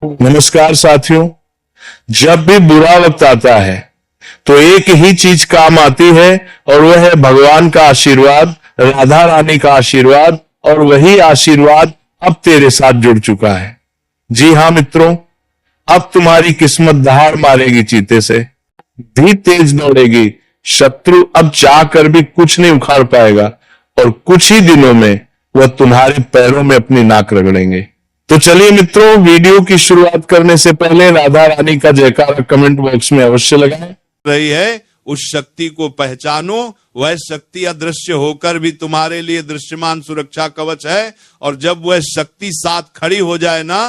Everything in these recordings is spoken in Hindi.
नमस्कार साथियों। जब भी बुरा वक्त आता है तो एक ही चीज काम आती है और वह है भगवान का आशीर्वाद, राधा रानी का आशीर्वाद। और वही आशीर्वाद अब तेरे साथ जुड़ चुका है। जी हां मित्रों, अब तुम्हारी किस्मत दहाड़ मारेगी, चीते से भी तेज दौड़ेगी। शत्रु अब चाह कर भी कुछ नहीं उखाड़ पाएगा और कुछ ही दिनों में वह तुम्हारे पैरों में अपनी नाक रगड़ेंगे। तो चलिए मित्रों, वीडियो की शुरुआत करने से पहले राधा रानी का जयकारा कमेंट बॉक्स में अवश्य लगाएं। रही है उस शक्ति को पहचानो। वह शक्ति अदृश्य होकर भी तुम्हारे लिए दृश्यमान सुरक्षा कवच है। और जब वह शक्ति साथ खड़ी हो जाए ना,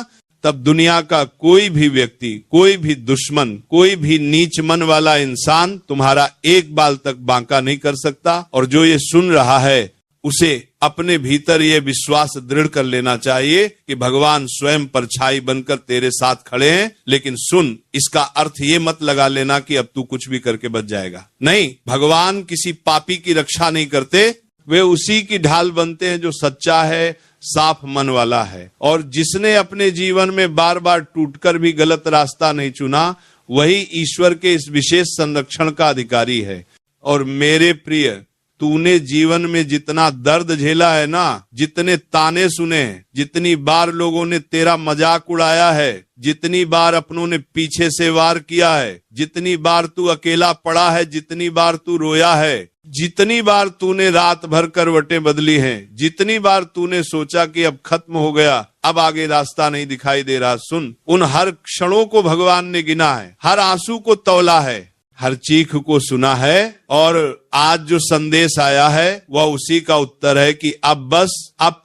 तब दुनिया का कोई भी व्यक्ति, कोई भी दुश्मन, कोई भी नीच मन वाला इंसान तुम्हारा एक बाल तक बांका नहीं कर सकता। और जो ये सुन रहा है उसे अपने भीतर ये विश्वास दृढ़ कर लेना चाहिए कि भगवान स्वयं परछाई बनकर तेरे साथ खड़े हैं। लेकिन सुन, इसका अर्थ ये मत लगा लेना कि अब तू कुछ भी करके बच जाएगा। नहीं, भगवान किसी पापी की रक्षा नहीं करते। वे उसी की ढाल बनते हैं जो सच्चा है, साफ मन वाला है। और जिसने अपने जीवन में बार बार टूटकर भी गलत रास्ता नहीं चुना, वही ईश्वर के इस विशेष संरक्षण का अधिकारी है। और मेरे प्रिय, तूने जीवन में जितना दर्द झेला है ना, जितने ताने सुने हैं, जितनी बार लोगों ने तेरा मजाक उड़ाया है, जितनी बार अपनों ने पीछे से वार किया है, जितनी बार तू अकेला पड़ा है, जितनी बार तू रोया है, जितनी बार तूने रात भर करवटें बदली हैं, जितनी बार तूने सोचा कि अब खत्म हो गया, अब आगे रास्ता नहीं दिखाई दे रहा, सुन, उन हर क्षणों को भगवान ने गिना है, हर आंसू को तौला है, हर चीख को सुना है। और आज जो संदेश आया है वह उसी का उत्तर है कि अब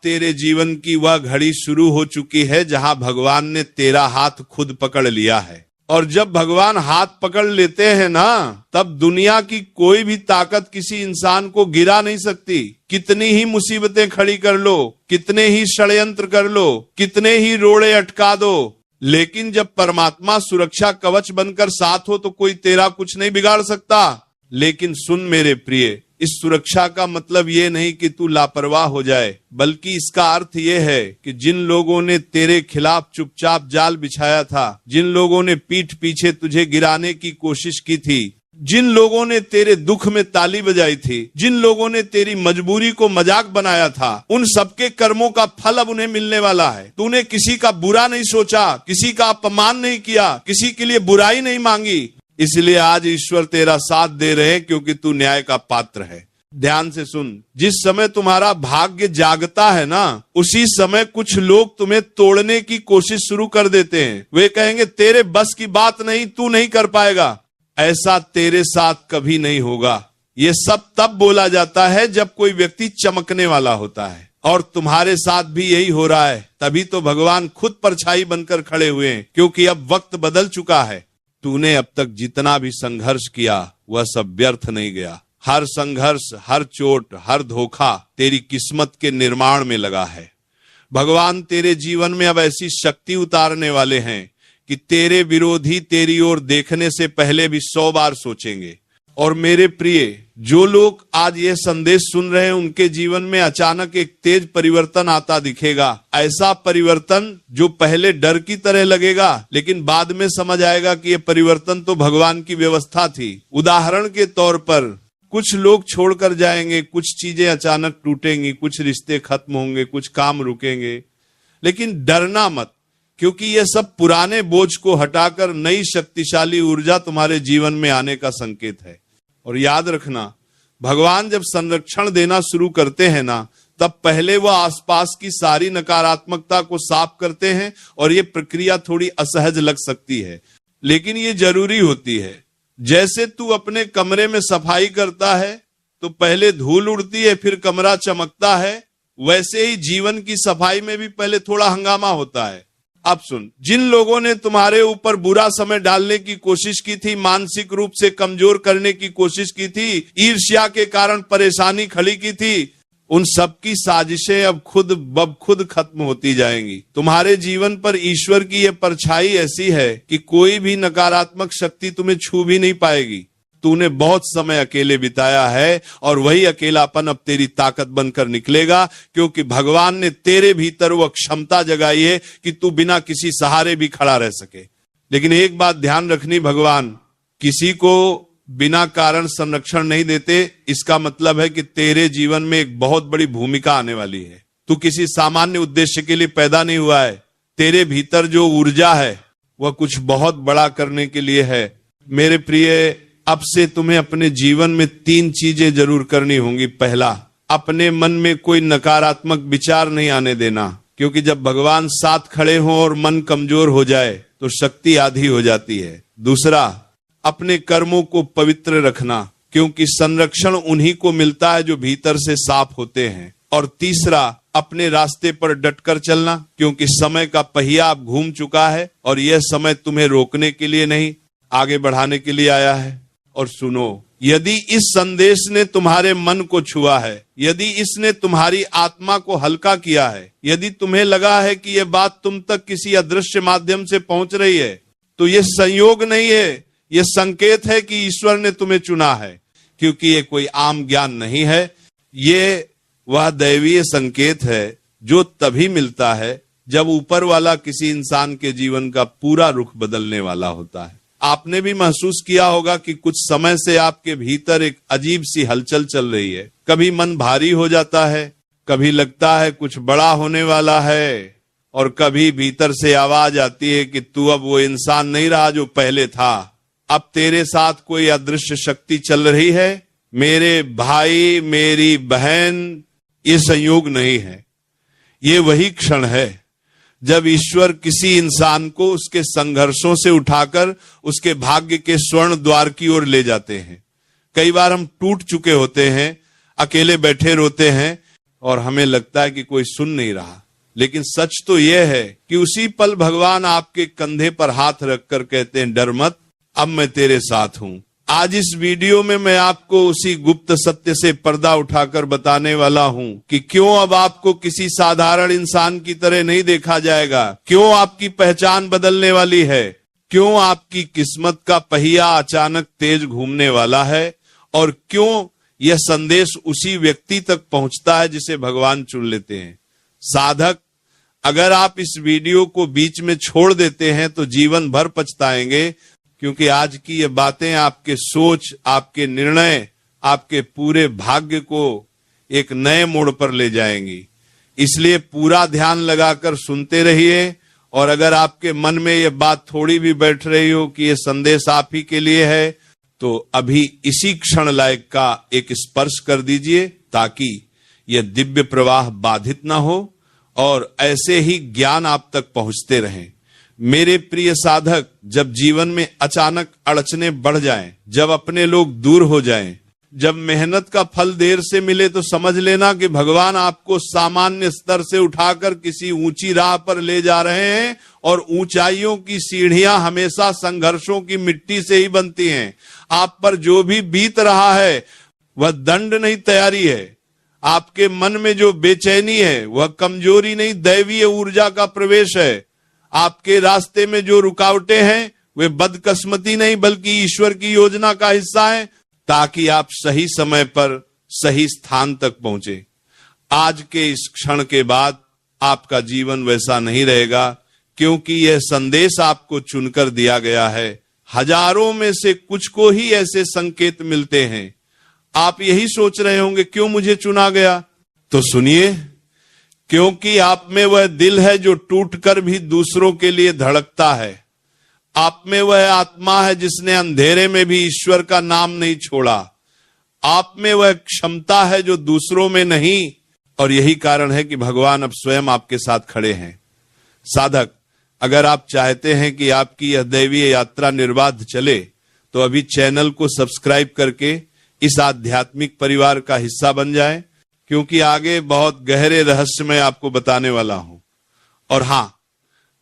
तेरे जीवन की वह घड़ी शुरू हो चुकी है जहां भगवान ने तेरा हाथ खुद पकड़ लिया है। और जब भगवान हाथ पकड़ लेते हैं ना, तब दुनिया की कोई भी ताकत किसी इंसान को गिरा नहीं सकती। कितनी ही मुसीबतें खड़ी कर लो, कितने ही षड्यंत्र कर लो, कितने ही रोड़े अटका दो, लेकिन जब परमात्मा सुरक्षा कवच बनकर साथ हो तो कोई तेरा कुछ नहीं बिगाड़ सकता। लेकिन सुन मेरे प्रिय, इस सुरक्षा का मतलब ये नहीं कि तू लापरवाह हो जाए, बल्कि इसका अर्थ ये है कि जिन लोगों ने तेरे खिलाफ चुपचाप जाल बिछाया था, जिन लोगों ने पीठ पीछे तुझे गिराने की कोशिश की थी, जिन लोगों ने तेरे दुख में ताली बजाई थी, जिन लोगों ने तेरी मजबूरी को मजाक बनाया था, उन सबके कर्मों का फल अब उन्हें मिलने वाला है। तूने किसी का बुरा नहीं सोचा, किसी का अपमान नहीं किया, किसी के लिए बुराई नहीं मांगी, इसलिए आज ईश्वर तेरा साथ दे रहे हैं, क्योंकि तू न्याय का पात्र है। ध्यान से सुन, जिस समय तुम्हारा भाग्य जागता है ना, उसी समय कुछ लोग तुम्हें तोड़ने की कोशिश शुरू कर देते हैं। वे कहेंगे तेरे बस की बात नहीं, तू नहीं कर पाएगा। ऐसा तेरे साथ कभी नहीं होगा। ये सब तब बोला जाता है जब कोई व्यक्ति चमकने वाला होता है, और तुम्हारे साथ भी यही हो रहा है। तभी तो भगवान खुद परछाई बनकर खड़े हुए हैं, क्योंकि अब वक्त बदल चुका है। तूने अब तक जितना भी संघर्ष किया वह सब व्यर्थ नहीं गया। हर संघर्ष, हर चोट, हर धोखा तेरी किस्मत के निर्माण में लगा है। भगवान तेरे जीवन में अब ऐसी शक्ति उतारने वाले हैं कि तेरे विरोधी तेरी ओर देखने से पहले भी 100 बार सोचेंगे। और मेरे प्रिय, जो लोग आज ये संदेश सुन रहे हैं, उनके जीवन में अचानक एक तेज परिवर्तन आता दिखेगा। ऐसा परिवर्तन जो पहले डर की तरह लगेगा, लेकिन बाद में समझ आएगा कि ये परिवर्तन तो भगवान की व्यवस्था थी। उदाहरण के तौर पर, कुछ लोग छोड़कर जाएंगे, कुछ चीजें अचानक टूटेंगी, कुछ रिश्ते खत्म होंगे, कुछ काम रुकेंगे। लेकिन डरना मत, क्योंकि ये सब पुराने बोझ को हटाकर नई शक्तिशाली ऊर्जा तुम्हारे जीवन में आने का संकेत है। और याद रखना, भगवान जब संरक्षण देना शुरू करते हैं ना, तब पहले वह आसपास की सारी नकारात्मकता को साफ करते हैं। और ये प्रक्रिया थोड़ी असहज लग सकती है, लेकिन ये जरूरी होती है। जैसे तू अपने कमरे में सफाई करता है तो पहले धूल उड़ती है, फिर कमरा चमकता है, वैसे ही जीवन की सफाई में भी पहले थोड़ा हंगामा होता है। अब सुन, जिन लोगों ने तुम्हारे ऊपर बुरा समय डालने की कोशिश की थी, मानसिक रूप से कमजोर करने की कोशिश की थी, ईर्ष्या के कारण परेशानी खड़ी की थी, उन सबकी साजिशें अब खुद खत्म होती जाएंगी। तुम्हारे जीवन पर ईश्वर की यह परछाई ऐसी है कि कोई भी नकारात्मक शक्ति तुम्हें छू भी नहीं पाएगी। तूने बहुत समय अकेले बिताया है और वही अकेलापन अब तेरी ताकत बनकर निकलेगा, क्योंकि भगवान ने तेरे भीतर वह क्षमता जगाई है कि तू बिना किसी सहारे भी खड़ा रह सके। लेकिन एक बात ध्यान रखनी, भगवान किसी को बिना कारण संरक्षण नहीं देते। इसका मतलब है कि तेरे जीवन में एक बहुत बड़ी भूमिका आने वाली है। तू किसी सामान्य उद्देश्य के लिए पैदा नहीं हुआ है। तेरे भीतर जो ऊर्जा है वह कुछ बहुत बड़ा करने के लिए है। मेरे प्रिय, अब से तुम्हें अपने जीवन में 3 चीजें जरूर करनी होंगी। पहला, अपने मन में कोई नकारात्मक विचार नहीं आने देना, क्योंकि जब भगवान साथ खड़े हों और मन कमजोर हो जाए तो शक्ति आधी हो जाती है। दूसरा, अपने कर्मों को पवित्र रखना, क्योंकि संरक्षण उन्हीं को मिलता है जो भीतर से साफ होते हैं। और तीसरा, अपने रास्ते पर डटकर चलना, क्योंकि समय का पहिया अब घूम चुका है और यह समय तुम्हें रोकने के लिए नहीं, आगे बढ़ाने के लिए आया है। और सुनो, यदि इस संदेश ने तुम्हारे मन को छुआ है, यदि इसने तुम्हारी आत्मा को हल्का किया है, यदि तुम्हें लगा है कि यह बात तुम तक किसी अदृश्य माध्यम से पहुंच रही है, तो यह संयोग नहीं है, यह संकेत है कि ईश्वर ने तुम्हें चुना है। क्योंकि यह कोई आम ज्ञान नहीं है, ये वह दैवीय संकेत है जो तभी मिलता है जब ऊपर वाला किसी इंसान के जीवन का पूरा रुख बदलने वाला होता है। आपने भी महसूस किया होगा कि कुछ समय से आपके भीतर एक अजीब सी हलचल चल रही है। कभी मन भारी हो जाता है, कभी लगता है कुछ बड़ा होने वाला है, और कभी भीतर से आवाज आती है कि तू अब वो इंसान नहीं रहा जो पहले था, अब तेरे साथ कोई अदृश्य शक्ति चल रही है। मेरे भाई, मेरी बहन, ये संयोग नहीं है, ये वही क्षण है जब ईश्वर किसी इंसान को उसके संघर्षों से उठाकर उसके भाग्य के स्वर्ण द्वार की ओर ले जाते हैं। कई बार हम टूट चुके होते हैं, अकेले बैठे रोते हैं और हमें लगता है कि कोई सुन नहीं रहा, लेकिन सच तो यह है कि उसी पल भगवान आपके कंधे पर हाथ रखकर कहते हैं, डर मत, अब मैं तेरे साथ हूं। आज इस वीडियो में मैं आपको उसी गुप्त सत्य से पर्दा उठाकर बताने वाला हूं कि क्यों अब आपको किसी साधारण इंसान की तरह नहीं देखा जाएगा, क्यों आपकी पहचान बदलने वाली है, क्यों आपकी किस्मत का पहिया अचानक तेज घूमने वाला है, और क्यों यह संदेश उसी व्यक्ति तक पहुंचता है जिसे भगवान चुन लेते हैं। साधक, अगर आप इस वीडियो को बीच में छोड़ देते हैं तो जीवन भर पछताएंगे, क्योंकि आज की ये बातें आपके सोच, आपके निर्णय, आपके पूरे भाग्य को एक नए मोड़ पर ले जाएंगी। इसलिए पूरा ध्यान लगाकर सुनते रहिए, और अगर आपके मन में ये बात थोड़ी भी बैठ रही हो कि ये संदेश आप ही के लिए है, तो अभी इसी क्षण लायक का एक स्पर्श कर दीजिए, ताकि यह दिव्य प्रवाह बाधित ना हो और ऐसे ही ज्ञान आप तक पहुंचते रहें। मेरे प्रिय साधक, जब जीवन में अचानक अड़चनें बढ़ जाएं, जब अपने लोग दूर हो जाएं, जब मेहनत का फल देर से मिले, तो समझ लेना कि भगवान आपको सामान्य स्तर से उठाकर किसी ऊंची राह पर ले जा रहे हैं, और ऊंचाइयों की सीढ़ियां हमेशा संघर्षों की मिट्टी से ही बनती हैं। आप पर जो भी बीत रहा है वह दंड नहीं, तैयारी है। आपके मन में जो बेचैनी है वह कमजोरी नहीं, दैवीय ऊर्जा का प्रवेश है। आपके रास्ते में जो रुकावटें हैं वे बदकिस्मती नहीं, बल्कि ईश्वर की योजना का हिस्सा है, ताकि आप सही समय पर सही स्थान तक पहुंचे। आज के इस क्षण के बाद आपका जीवन वैसा नहीं रहेगा, क्योंकि यह संदेश आपको चुनकर दिया गया है। हजारों में से कुछ को ही ऐसे संकेत मिलते हैं। आप यही सोच रहे होंगे, क्यों मुझे चुना गया? तो सुनिए, क्योंकि आप में वह दिल है जो टूटकर भी दूसरों के लिए धड़कता है। आप में वह आत्मा है जिसने अंधेरे में भी ईश्वर का नाम नहीं छोड़ा। आप में वह क्षमता है जो दूसरों में नहीं, और यही कारण है कि भगवान अब स्वयं आपके साथ खड़े हैं। साधक, अगर आप चाहते हैं कि आपकी यह दैवीय यात्रा निर्बाध चले, तो अभी चैनल को सब्सक्राइब करके इस आध्यात्मिक परिवार का हिस्सा बन जाएं, क्योंकि आगे बहुत गहरे रहस्य मैं आपको बताने वाला हूं। और हां,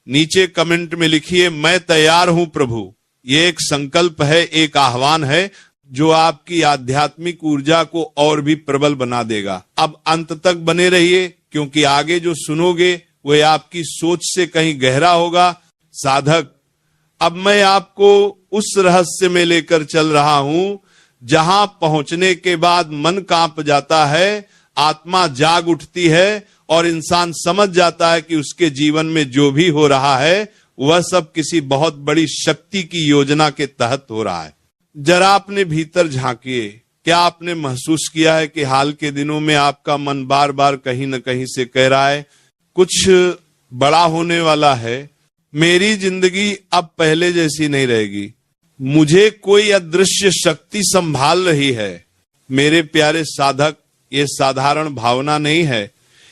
नीचे कमेंट में लिखिए, मैं तैयार हूं प्रभु। ये एक संकल्प है, एक आह्वान है जो आपकी आध्यात्मिक ऊर्जा को और भी प्रबल बना देगा। अब अंत तक बने रहिए, क्योंकि आगे जो सुनोगे वह आपकी सोच से कहीं गहरा होगा। साधक, अब मैं आपको उस रहस्य में लेकर चल रहा हूं जहां पहुंचने के बाद मन कांप जाता है, आत्मा जाग उठती है और इंसान समझ जाता है कि उसके जीवन में जो भी हो रहा है वह सब किसी बहुत बड़ी शक्ति की योजना के तहत हो रहा है। जरा अपने भीतर झांकिए, क्या आपने महसूस किया है कि हाल के दिनों में आपका मन बार बार कहीं न कहीं से कह रहा है कुछ बड़ा होने वाला है, मेरी जिंदगी अब पहले जैसी नहीं रहेगी, मुझे कोई अदृश्य शक्ति संभाल रही है। मेरे प्यारे साधक, ये साधारण भावना नहीं है,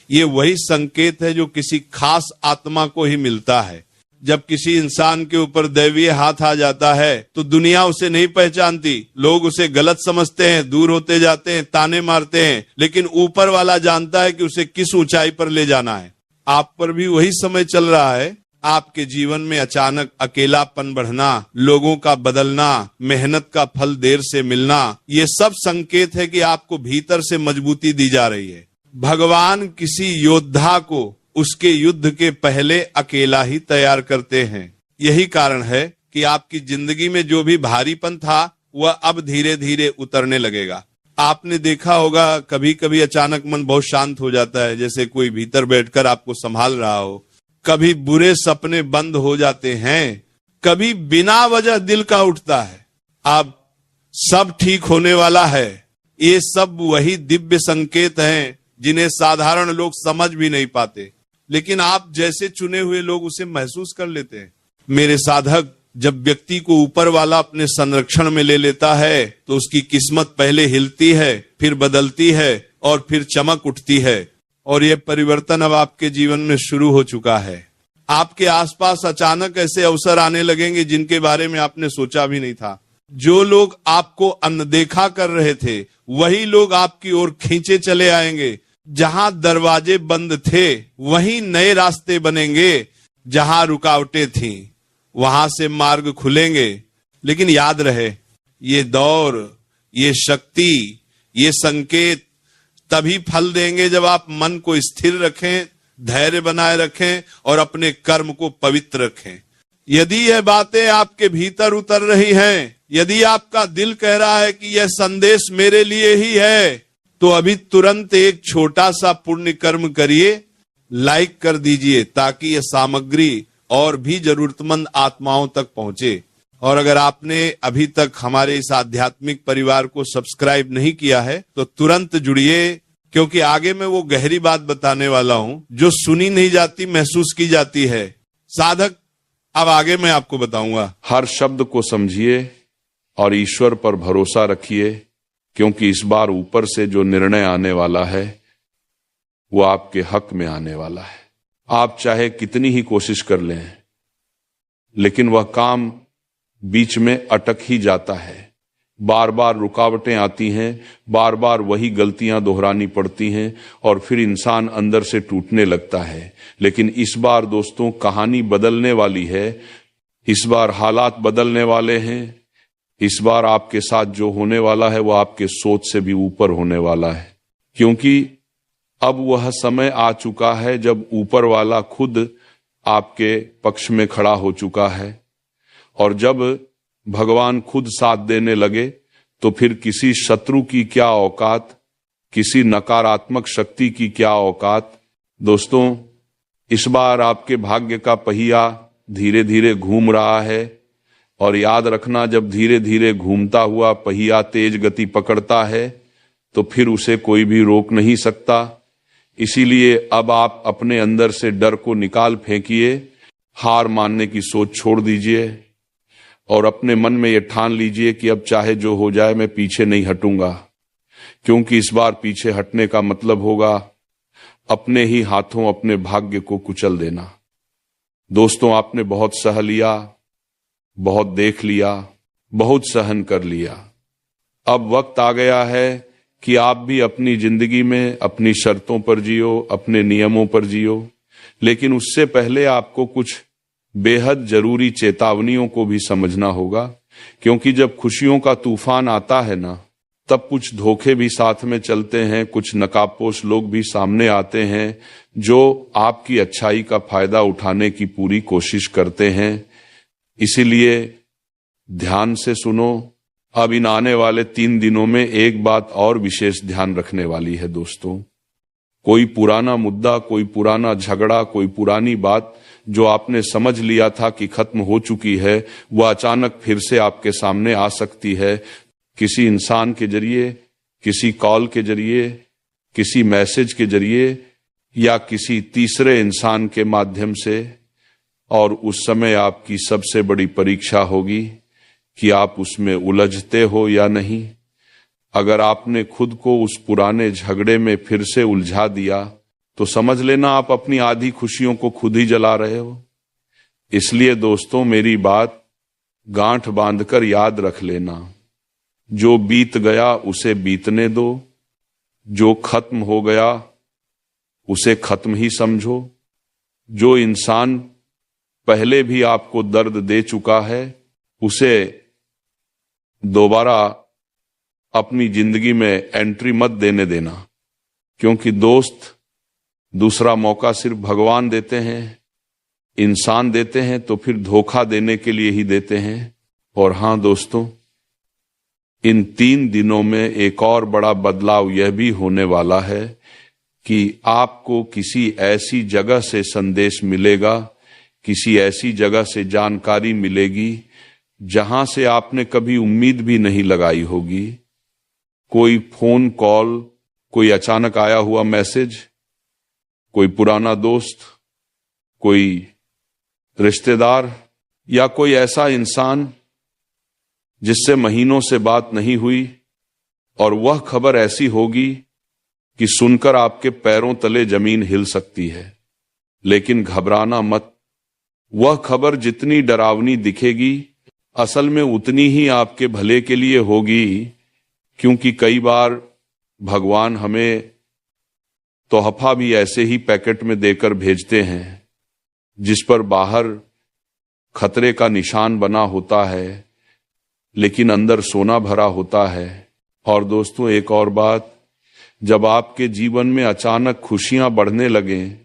ये वही संकेत है जो किसी खास आत्मा को ही मिलता है। जब किसी इंसान के ऊपर दैवीय हाथ आ जाता है तो दुनिया उसे नहीं पहचानती, लोग उसे गलत समझते हैं, दूर होते जाते हैं, ताने मारते हैं, लेकिन ऊपर वाला जानता है कि उसे किस ऊंचाई पर ले जाना है। आप पर भी वही समय चल रहा है। आपके जीवन में अचानक अकेलापन बढ़ना, लोगों का बदलना, मेहनत का फल देर से मिलना, ये सब संकेत है कि आपको भीतर से मजबूती दी जा रही है। भगवान किसी योद्धा को उसके युद्ध के पहले अकेला ही तैयार करते हैं। यही कारण है कि आपकी जिंदगी में जो भी भारीपन था वह अब धीरे धीरे उतरने लगेगा। आपने देखा होगा कभी कभी अचानक मन बहुत शांत हो जाता है, जैसे कोई भीतर बैठकर आपको संभाल रहा हो। कभी बुरे सपने बंद हो जाते हैं, कभी बिना वजह दिल का उठता है अब सब ठीक होने वाला है। ये सब वही दिव्य संकेत हैं जिन्हें साधारण लोग समझ भी नहीं पाते, लेकिन आप जैसे चुने हुए लोग उसे महसूस कर लेते हैं। मेरे साधक, जब व्यक्ति को ऊपर वाला अपने संरक्षण में ले लेता है तो उसकी किस्मत पहले हिलती है, फिर बदलती है और फिर चमक उठती है। और यह परिवर्तन अब आपके जीवन में शुरू हो चुका है। आपके आसपास अचानक ऐसे अवसर आने लगेंगे जिनके बारे में आपने सोचा भी नहीं था। जो लोग आपको अनदेखा कर रहे थे वही लोग आपकी ओर खींचे चले आएंगे। जहां दरवाजे बंद थे वहीं नए रास्ते बनेंगे, जहां रुकावटें थीं वहां से मार्ग खुलेंगे। लेकिन याद रहे, ये दौर, ये शक्ति, ये संकेत तभी फल देंगे जब आप मन को स्थिर रखें, धैर्य बनाए रखें और अपने कर्म को पवित्र रखें। यदि यह बातें आपके भीतर उतर रही हैं, यदि आपका दिल कह रहा है कि यह संदेश मेरे लिए ही है, तो अभी तुरंत एक छोटा सा पुण्य कर्म करिए, लाइक कर दीजिए ताकि यह सामग्री और भी जरूरतमंद आत्माओं तक पहुंचे। और अगर आपने अभी तक हमारे इस आध्यात्मिक परिवार को सब्सक्राइब नहीं किया है तो तुरंत जुड़िए, क्योंकि आगे मैं वो गहरी बात बताने वाला हूं जो सुनी नहीं जाती, महसूस की जाती है। साधक, अब आगे मैं आपको बताऊंगा। हर शब्द को समझिए और ईश्वर पर भरोसा रखिए, क्योंकि इस बार ऊपर से जो निर्णय आने वाला है वो आपके हक में आने वाला है। आप चाहे कितनी ही कोशिश कर लें, लेकिन वह काम बीच में अटक ही जाता है। बार बार रुकावटें आती हैं, बार बार वही गलतियां दोहरानी पड़ती हैं और फिर इंसान अंदर से टूटने लगता है। लेकिन इस बार दोस्तों कहानी बदलने वाली है, इस बार हालात बदलने वाले हैं। इस बार आपके साथ जो होने वाला है वो आपके सोच से भी ऊपर होने वाला है, क्योंकि अब वह समय आ चुका है जब ऊपर वाला खुद आपके पक्ष में खड़ा हो चुका है। और जब भगवान खुद साथ देने लगे तो फिर किसी शत्रु की क्या औकात, किसी नकारात्मक शक्ति की क्या औकात। दोस्तों, इस बार आपके भाग्य का पहिया धीरे धीरे घूम रहा है, और याद रखना, जब धीरे धीरे घूमता हुआ पहिया तेज गति पकड़ता है तो फिर उसे कोई भी रोक नहीं सकता। इसीलिए अब आप अपने अंदर से डर को निकाल फेंकिए, हार मानने की सोच छोड़ दीजिए और अपने मन में यह ठान लीजिए कि अब चाहे जो हो जाए मैं पीछे नहीं हटूंगा, क्योंकि इस बार पीछे हटने का मतलब होगा अपने ही हाथों अपने भाग्य को कुचल देना। दोस्तों, आपने बहुत सह लिया, बहुत देख लिया, बहुत सहन कर लिया। अब वक्त आ गया है कि आप भी अपनी जिंदगी में अपनी शर्तों पर जियो, अपने नियमों पर जियो। लेकिन उससे पहले आपको कुछ बेहद जरूरी चेतावनियों को भी समझना होगा, क्योंकि जब खुशियों का तूफान आता है ना, तब कुछ धोखे भी साथ में चलते हैं, कुछ नकाबपोश लोग भी सामने आते हैं जो आपकी अच्छाई का फायदा उठाने की पूरी कोशिश करते हैं। इसीलिए ध्यान से सुनो, अब इन आने वाले 3 दिनों में एक बात और विशेष ध्यान रखने वाली है दोस्तों। कोई पुराना मुद्दा, कोई पुराना झगड़ा, कोई पुरानी बात जो आपने समझ लिया था कि खत्म हो चुकी है, वह अचानक फिर से आपके सामने आ सकती है। किसी इंसान के जरिए, किसी कॉल के जरिए, किसी मैसेज के जरिए या किसी तीसरे इंसान के माध्यम से। और उस समय आपकी सबसे बड़ी परीक्षा होगी कि आप उसमें उलझते हो या नहीं। अगर आपने खुद को उस पुराने झगड़े में फिर से उलझा दिया तो समझ लेना आप अपनी आधी खुशियों को खुद ही जला रहे हो। इसलिए दोस्तों, मेरी बात गांठ बांधकर याद रख लेना, जो बीत गया उसे बीतने दो, जो खत्म हो गया उसे खत्म ही समझो। जो इंसान पहले भी आपको दर्द दे चुका है उसे दोबारा अपनी जिंदगी में एंट्री मत देने देना, क्योंकि दोस्त दूसरा मौका सिर्फ भगवान देते हैं। इंसान देते हैं तो फिर धोखा देने के लिए ही देते हैं। और हां दोस्तों, इन 3 दिनों में एक और बड़ा बदलाव यह भी होने वाला है कि आपको किसी ऐसी जगह से संदेश मिलेगा, किसी ऐसी जगह से जानकारी मिलेगी जहां से आपने कभी उम्मीद भी नहीं लगाई होगी। कोई फोन कॉल, कोई अचानक आया हुआ मैसेज, कोई पुराना दोस्त, कोई रिश्तेदार या कोई ऐसा इंसान जिससे महीनों से बात नहीं हुई, और वह खबर ऐसी होगी कि सुनकर आपके पैरों तले जमीन हिल सकती है। लेकिन घबराना मत, वह खबर जितनी डरावनी दिखेगी असल में उतनी ही आपके भले के लिए होगी, क्योंकि कई बार भगवान हमें तोहफा भी ऐसे ही पैकेट में देकर भेजते हैं जिस पर बाहर खतरे का निशान बना होता है लेकिन अंदर सोना भरा होता है। और दोस्तों, एक और बात, जब आपके जीवन में अचानक खुशियां बढ़ने लगें,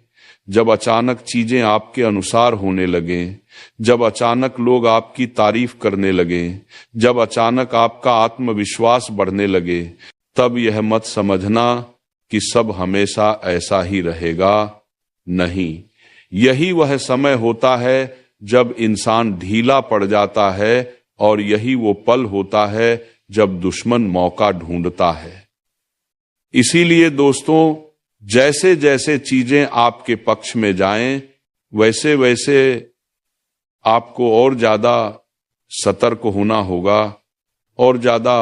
जब अचानक चीजें आपके अनुसार होने लगें, जब अचानक लोग आपकी तारीफ करने लगें, जब अचानक आपका आत्मविश्वास बढ़ने लगे, तब यह मत समझना कि सब हमेशा ऐसा ही रहेगा। नहीं, यही वह समय होता है जब इंसान ढीला पड़ जाता है, और यही वो पल होता है जब दुश्मन मौका ढूंढता है। इसीलिए दोस्तों, जैसे जैसे चीजें आपके पक्ष में जाएं, वैसे वैसे आपको और ज्यादा सतर्क होना होगा और ज्यादा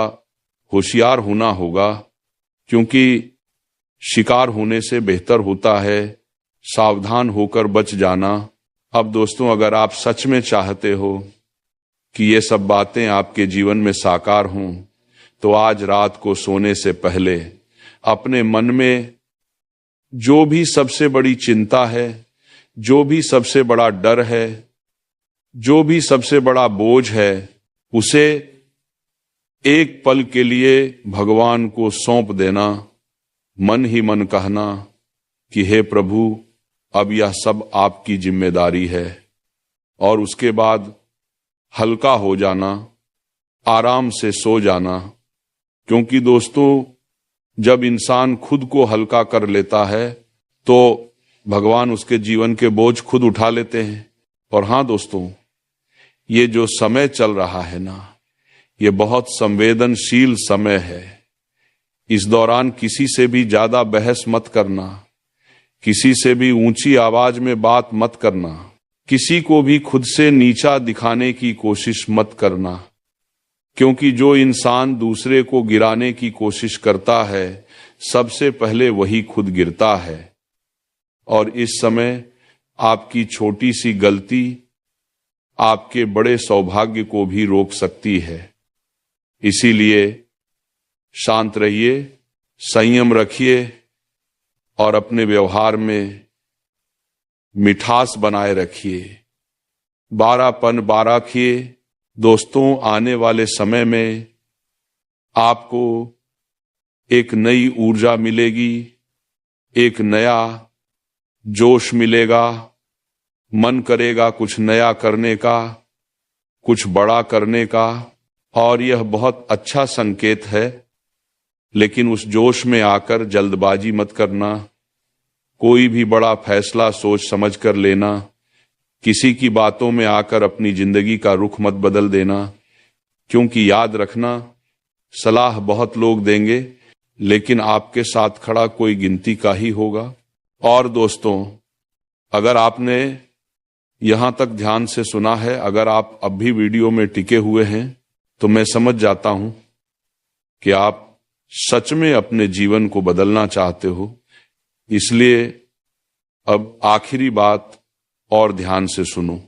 होशियार होना होगा, क्योंकि शिकार होने से बेहतर होता है सावधान होकर बच जाना। अब दोस्तों, अगर आप सच में चाहते हो कि ये सब बातें आपके जीवन में साकार हों, तो आज रात को सोने से पहले अपने मन में जो भी सबसे बड़ी चिंता है, जो भी सबसे बड़ा डर है, जो भी सबसे बड़ा बोझ है, उसे एक पल के लिए भगवान को सौंप देना। मन ही मन कहना कि हे प्रभु, अब यह सब आपकी जिम्मेदारी है। और उसके बाद हल्का हो जाना, आराम से सो जाना। क्योंकि दोस्तों, जब इंसान खुद को हल्का कर लेता है तो भगवान उसके जीवन के बोझ खुद उठा लेते हैं। और हां दोस्तों, ये जो समय चल रहा है ना, ये बहुत संवेदनशील समय है। इस दौरान किसी से भी ज्यादा बहस मत करना, किसी से भी ऊंची आवाज में बात मत करना, किसी को भी खुद से नीचा दिखाने की कोशिश मत करना, क्योंकि जो इंसान दूसरे को गिराने की कोशिश करता है, सबसे पहले वही खुद गिरता है। और इस समय आपकी छोटी सी गलती आपके बड़े सौभाग्य को भी रोक सकती है। इसीलिए शांत रहिए, संयम रखिए और अपने व्यवहार में मिठास बनाए रखिए, बारापन बाराखिए। दोस्तों, आने वाले समय में आपको एक नई ऊर्जा मिलेगी, एक नया जोश मिलेगा, मन करेगा कुछ नया करने का, कुछ बड़ा करने का। और यह बहुत अच्छा संकेत है, लेकिन उस जोश में आकर जल्दबाजी मत करना, कोई भी बड़ा फैसला सोच समझ कर लेना, किसी की बातों में आकर अपनी जिंदगी का रुख मत बदल देना, क्योंकि याद रखना, सलाह बहुत लोग देंगे लेकिन आपके साथ खड़ा कोई गिनती का ही होगा। और दोस्तों, अगर आपने यहां तक ध्यान से सुना है, अगर आप अब भी वीडियो में टिके हुए हैं, तो मैं समझ जाता हूं कि आप सच में अपने जीवन को बदलना चाहते हो। इसलिए अब आखिरी बात और ध्यान से सुनो।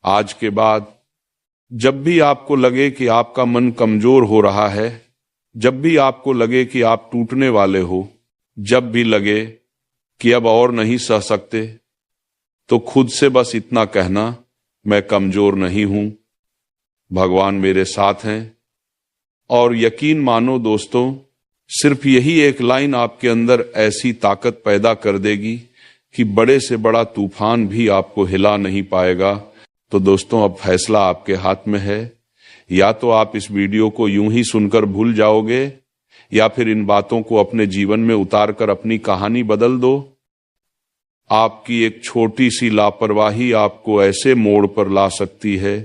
आज के बाद जब भी आपको लगे कि आपका मन कमजोर हो रहा है, जब भी आपको लगे कि आप टूटने वाले हो, जब भी लगे कि अब और नहीं सह सकते, तो खुद से बस इतना कहना, मैं कमजोर नहीं हूं, भगवान मेरे साथ हैं। और यकीन मानो दोस्तों, सिर्फ यही एक लाइन आपके अंदर ऐसी ताकत पैदा कर देगी कि बड़े से बड़ा तूफान भी आपको हिला नहीं पाएगा। तो दोस्तों, अब फैसला आपके हाथ में है। या तो आप इस वीडियो को यूं ही सुनकर भूल जाओगे, या फिर इन बातों को अपने जीवन में उतारकर अपनी कहानी बदल दो। आपकी एक छोटी सी लापरवाही आपको ऐसे मोड़ पर ला सकती है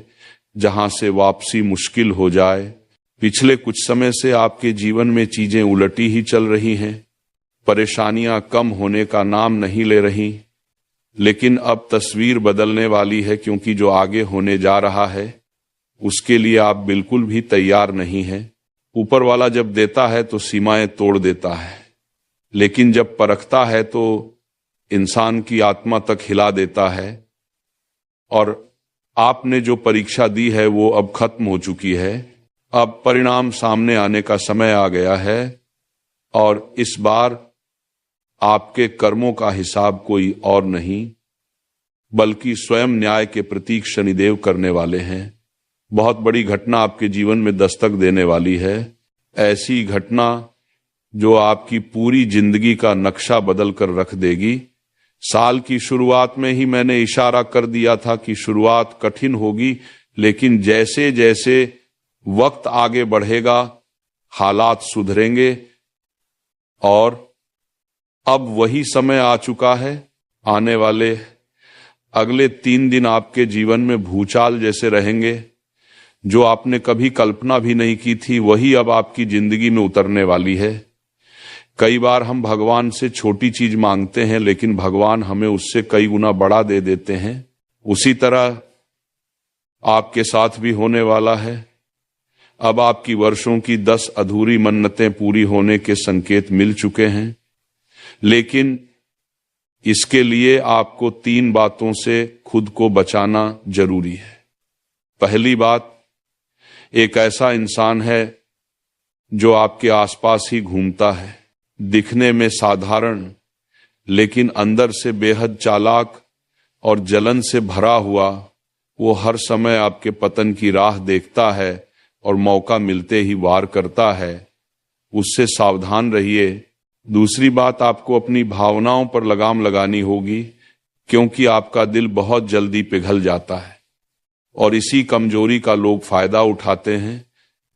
जहां से वापसी मुश्किल हो जाए। पिछले कुछ समय से आपके जीवन में चीजें उलटी ही चल रही हैं, परेशानियां कम होने का नाम नहीं ले रही, लेकिन अब तस्वीर बदलने वाली है, क्योंकि जो आगे होने जा रहा है उसके लिए आप बिल्कुल भी तैयार नहीं हैं। ऊपर वाला जब देता है तो सीमाएं तोड़ देता है, लेकिन जब परखता है तो इंसान की आत्मा तक हिला देता है। और आपने जो परीक्षा दी है वो अब खत्म हो चुकी है, अब परिणाम सामने आने का समय आ गया है। और इस बार आपके कर्मों का हिसाब कोई और नहीं, बल्कि स्वयं न्याय के प्रतीक शनिदेव करने वाले हैं। बहुत बड़ी घटना आपके जीवन में दस्तक देने वाली है, ऐसी घटना जो आपकी पूरी जिंदगी का नक्शा बदल कर रख देगी। साल की शुरुआत में ही मैंने इशारा कर दिया था कि शुरुआत कठिन होगी, लेकिन जैसे जैसे वक्त आगे बढ़ेगा हालात सुधरेंगे। और अब वही समय आ चुका है। आने वाले अगले 3 दिन आपके जीवन में भूचाल जैसे रहेंगे। जो आपने कभी कल्पना भी नहीं की थी वही अब आपकी जिंदगी में उतरने वाली है। कई बार हम भगवान से छोटी चीज मांगते हैं, लेकिन भगवान हमें उससे कई गुना बड़ा दे देते हैं। उसी तरह आपके साथ भी होने वाला है। अब आपकी वर्षों की 10 अधूरी मन्नतें पूरी होने के संकेत मिल चुके हैं, लेकिन इसके लिए आपको 3 बातों से खुद को बचाना जरूरी है। पहली बात, एक ऐसा इंसान है जो आपके आसपास ही घूमता है, दिखने में साधारण लेकिन अंदर से बेहद चालाक और जलन से भरा हुआ। वो हर समय आपके पतन की राह देखता है और मौका मिलते ही वार करता है। उससे सावधान रहिए। दूसरी बात, आपको अपनी भावनाओं पर लगाम लगानी होगी, क्योंकि आपका दिल बहुत जल्दी पिघल जाता है और इसी कमजोरी का लोग फायदा उठाते हैं।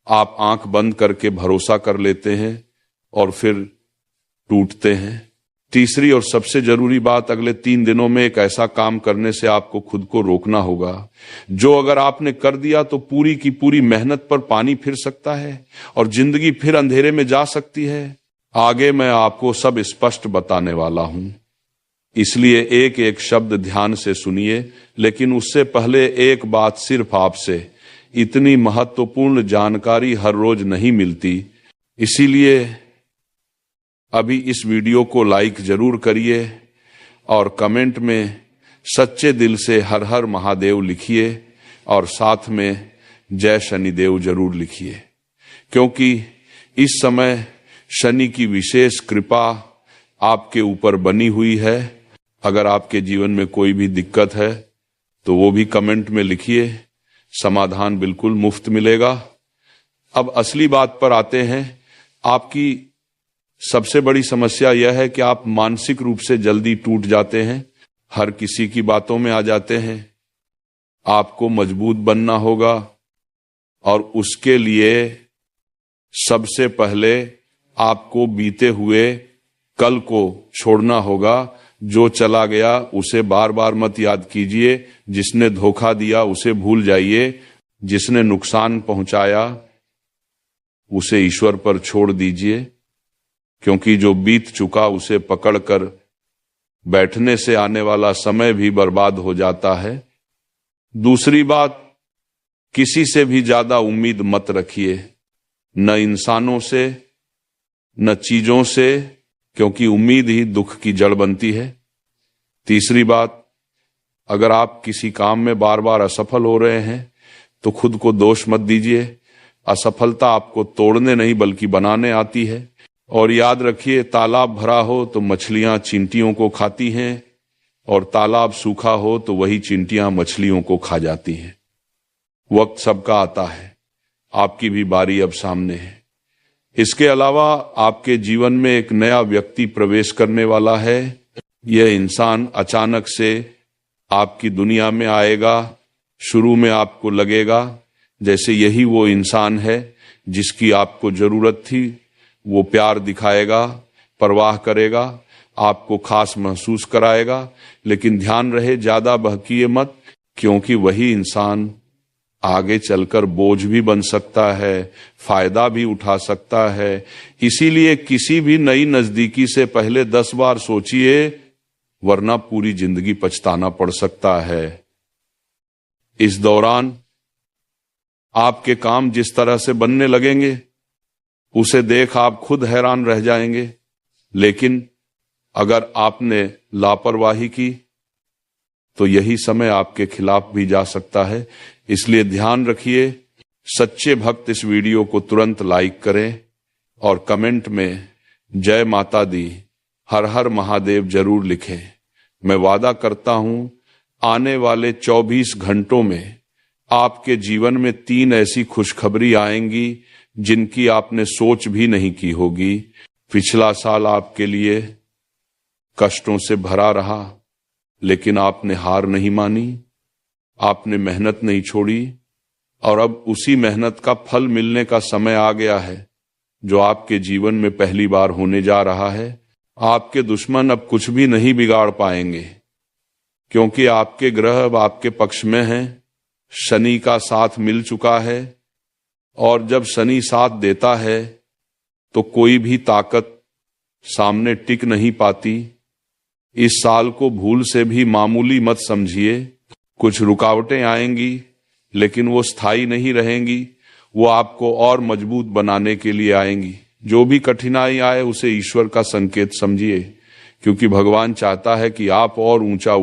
आप आंख बंद करके भरोसा कर लेते हैं और फिर टूटते हैं। तीसरी और सबसे जरूरी बात, अगले 3 दिनों में एक ऐसा काम करने से आपको खुद को रोकना होगा जो अगर आपने कर दिया तो पूरी की पूरी मेहनत पर पानी फिर सकता है और जिंदगी फिर अंधेरे में जा सकती है। आगे मैं आपको सब स्पष्ट बताने वाला हूं, इसलिए एक एक शब्द ध्यान से सुनिए। लेकिन उससे पहले एक बात सिर्फ आपसे, इतनी महत्वपूर्ण जानकारी हर रोज नहीं मिलती, इसीलिए अभी इस वीडियो को लाइक जरूर करिए और कमेंट में सच्चे दिल से हर हर महादेव लिखिए और साथ में जय शनिदेव जरूर लिखिए, क्योंकि इस समय शनि की विशेष कृपा आपके ऊपर बनी हुई है। अगर आपके जीवन में कोई भी दिक्कत है तो वो भी कमेंट में लिखिए, समाधान बिल्कुल मुफ्त मिलेगा। अब असली बात पर आते हैं। आपकी सबसे बड़ी समस्या यह है कि आप मानसिक रूप से जल्दी टूट जाते हैं, हर किसी की बातों में आ जाते हैं। आपको मजबूत बनना होगा, और उसके लिए सबसे पहले आपको बीते हुए कल को छोड़ना होगा। जो चला गया उसे बार बार मत याद कीजिए, जिसने धोखा दिया उसे भूल जाइए, जिसने नुकसान पहुंचाया उसे ईश्वर पर छोड़ दीजिए, क्योंकि जो बीत चुका उसे पकड़कर बैठने से आने वाला समय भी बर्बाद हो जाता है। दूसरी बात, किसी से भी ज्यादा उम्मीद मत रखिए, न इंसानों से न चीजों से, क्योंकि उम्मीद ही दुख की जड़ बनती है। तीसरी बात, अगर आप किसी काम में बार बार असफल हो रहे हैं तो खुद को दोष मत दीजिए। असफलता आपको तोड़ने नहीं बल्कि बनाने आती है। और याद रखिए, तालाब भरा हो तो मछलियां चींटियों को खाती हैं, और तालाब सूखा हो तो वही चींटियां मछलियों को खा जाती हैं। वक्त सबका आता है, आपकी भी बारी अब सामने है। इसके अलावा आपके जीवन में एक नया व्यक्ति प्रवेश करने वाला है। यह इंसान अचानक से आपकी दुनिया में आएगा। शुरू में आपको लगेगा जैसे यही वो इंसान है जिसकी आपको जरूरत थी। वो प्यार दिखाएगा, परवाह करेगा, आपको खास महसूस कराएगा, लेकिन ध्यान रहे ज्यादा बहकिए मत, क्योंकि वही इंसान आगे चलकर बोझ भी बन सकता है, फायदा भी उठा सकता है। इसीलिए किसी भी नई नजदीकी से पहले 10 बार सोचिए, वरना पूरी जिंदगी पछताना पड़ सकता है। इस दौरान आपके काम जिस तरह से बनने लगेंगे उसे देख आप खुद हैरान रह जाएंगे, लेकिन अगर आपने लापरवाही की तो यही समय आपके खिलाफ भी जा सकता है। इसलिए ध्यान रखिए। सच्चे भक्त इस वीडियो को तुरंत लाइक करें और कमेंट में जय माता दी, हर हर महादेव जरूर लिखें। मैं वादा करता हूं, आने वाले 24 घंटों में आपके जीवन में 3 ऐसी खुशखबरी आएंगी जिनकी आपने सोच भी नहीं की होगी। पिछला साल आपके लिए कष्टों से भरा रहा, लेकिन आपने हार नहीं मानी, आपने मेहनत नहीं छोड़ी, और अब उसी मेहनत का फल मिलने का समय आ गया है, जो आपके जीवन में पहली बार होने जा रहा है। आपके दुश्मन अब कुछ भी नहीं बिगाड़ पाएंगे, क्योंकि आपके ग्रह अब आपके पक्ष में हैं। शनि का साथ मिल चुका है, और जब शनि साथ देता है तो कोई भी ताकत सामने टिक नहीं पाती। इस साल को भूल से भी मामूली मत समझिए। कुछ रुकावटें आएंगी, लेकिन वो स्थायी नहीं रहेंगी, वो आपको और मजबूत बनाने के लिए आएंगी। जो भी कठिनाई आए उसे ईश्वर का संकेत समझिए, क्योंकि भगवान चाहता है कि आप और ऊंचा